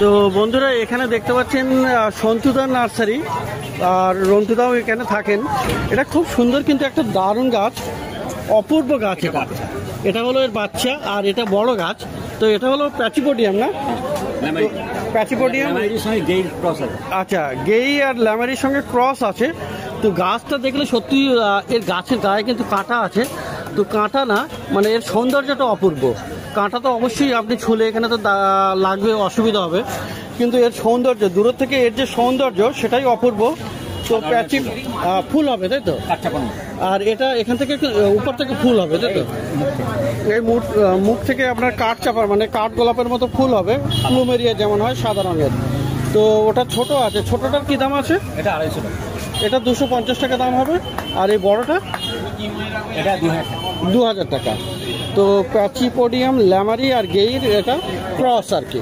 তো বন্ধুরা এখানে দেখতে পাচ্ছেন সন্তুদা নার্সারি, আর রন্তুদাও এখানে থাকেন। এটা খুব সুন্দর কিন্তু একটা দারুণ গাছ, অপূর্ব গাছ। এটা হলো এর বাচ্চা, আর এটা বড় গাছ। তো এটা হলো প্যাচিপোডিয়াম না? প্যাচিপোডিয়াম, আচ্ছা, গেই আর ল্যামারির সঙ্গে ক্রস আছে। তো গাছটা দেখলে সত্যি এর গাছের গায়ে কিন্তু কাঁটা আছে। তো কাঁটা না, মানে এর সৌন্দর্যটা অপূর্ব। কাঁটা তো অবশ্যই আপনি ছুলে এখানে তো লাগবে, অসুবিধা হবে, কিন্তু এর সৌন্দর্য দূরের থেকে এর যে সৌন্দর্য সেটাই অপূর্ব। তো প্যাচি ফুল হবে তাই তো? আর এটা এখান থেকে উপর থেকে ফুল হবে তাই তো? এই মুখ থেকে আপনার কাঠ চাপার মানে কাঠ গোলাপের মতো ফুল হবে, প্লুমেরিয়া যেমন হয় সাদা রঙের। তো ওটা ছোট আছে, ছোটটার কি দাম আছে? এটা 250 টাকা। এটা 250 টাকা দাম হবে। আর এই বড়টা এটা 2000 টাকা। তো প্যাচিপোডিয়াম, ল্যামারি আর গেইর এটা ক্রস আর কি।